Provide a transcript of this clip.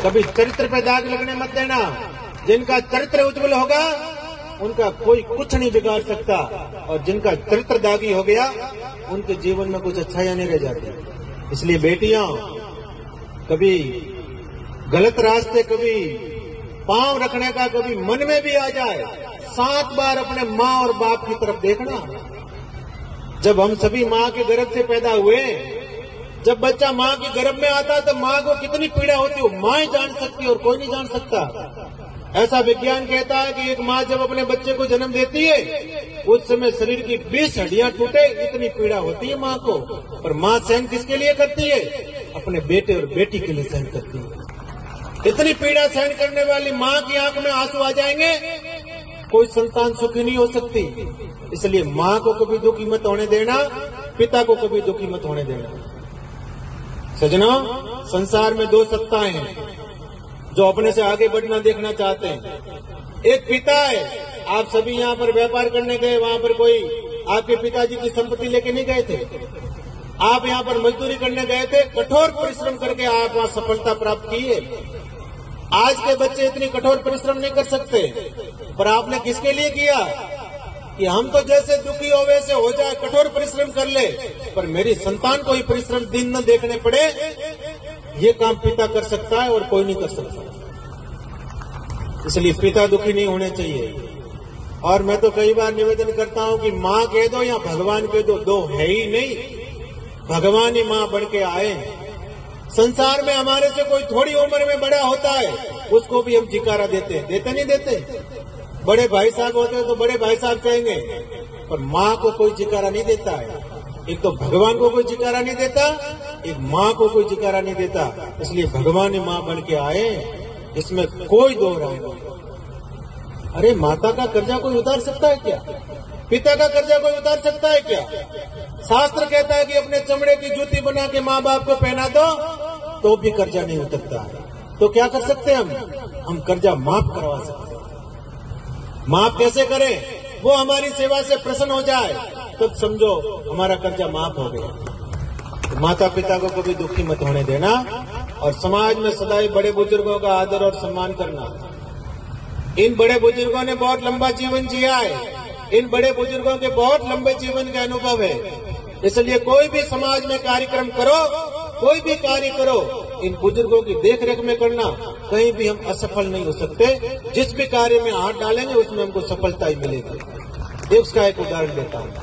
कभी चरित्र पे दाग लगने मत देना। जिनका चरित्र उज्जवल होगा उनका कोई कुछ नहीं बिगाड़ सकता, और जिनका चरित्र दागी हो गया उनके जीवन में कुछ अच्छाइयां नहीं रह जाती। इसलिए बेटियां, कभी गलत रास्ते, कभी पांव रखने का कभी मन में भी आ जाए, 7 बार अपने माँ और बाप की तरफ देखना। जब हम सभी माँ के गर्भ से पैदा हुए, जब बच्चा माँ के गर्भ में आता तो माँ को कितनी पीड़ा होती है माँ ही जान सकती है और कोई नहीं जान सकता। ऐसा विज्ञान कहता है कि एक माँ जब अपने बच्चे को जन्म देती है उस समय शरीर की 20 हड्डियां टूटे, इतनी पीड़ा होती है माँ को। और माँ सहन किसके लिए करती है? अपने बेटे और बेटी के लिए सहन करती है। इतनी पीड़ा सहन करने वाली माँ की आंख में आंसू आ जाएंगे, कोई संतान सुखी नहीं हो सकती। इसलिए माँ को कभी दुखी मत होने देना, पिता को कभी दुखी मत होने देना। सज्जनों, संसार में 2 सत्ताएं हैं जो अपने से आगे बढ़ना देखना चाहते हैं। एक पिता है, आप सभी यहाँ पर व्यापार करने गए, वहाँ पर कोई आपके पिताजी की संपत्ति लेके नहीं गए थे। आप यहाँ पर मजदूरी करने गए थे, कठोर परिश्रम करके आप वहाँ सफलता प्राप्त की है। आज के बच्चे इतनी कठोर परिश्रम नहीं कर सकते, पर आपने किसके लिए किया कि हम तो जैसे दुखी हो वैसे हो जाए, कठोर परिश्रम कर ले, पर मेरी संतान को ही परिश्रम दिन न देखने पड़े। ये काम पिता कर सकता है और कोई नहीं कर सकता। इसलिए पिता दुखी नहीं होने चाहिए। और मैं तो कई बार निवेदन करता हूं कि माँ कह दो या भगवान कह दो, 2 है ही नहीं, भगवान ही माँ बन के आए। संसार में हमारे से कोई थोड़ी उम्र में बड़ा होता है, उसको भी हम जिकारा देते हैं, देते नहीं देते? बड़े भाई साहब होते हैं तो बड़े भाई साहब कहेंगे, पर माँ को कोई जिकारा नहीं देता है। एक तो भगवान को कोई जिकारा नहीं देता, एक माँ को कोई जिकारा नहीं देता। इसलिए भगवान ही माँ बन के आए, इसमें कोई दो राय नहीं। अरे माता का कर्जा कोई उतार सकता है क्या? पिता का कर्जा कोई उतार सकता है क्या? शास्त्र कहता है कि अपने चमड़े की जूती बना के माँ बाप को पहना दो तो भी कर्जा नहीं उतरता है। तो क्या कर सकते हैं हम कर्जा माफ करवा सकते हैं। माफ कैसे करें? वो हमारी सेवा से प्रसन्न हो जाए तो समझो हमारा कर्जा माफ हो गया। तो माता पिता को कभी दुखी मत होने देना, और समाज में सदैव बड़े बुजुर्गों का आदर और सम्मान करना। इन बड़े बुजुर्गों ने बहुत लंबा जीवन जिया है, इन बड़े बुजुर्गों के बहुत लंबे जीवन का अनुभव है। इसलिए कोई भी समाज में कार्यक्रम करो, कोई भी कार्य करो, इन बुजुर्गों की देखरेख में करना। कहीं भी हम असफल नहीं हो सकते। जिस भी कार्य में हाथ डालेंगे उसमें हमको सफलता ही मिलेगी। उसका एक उदाहरण देता हूँ।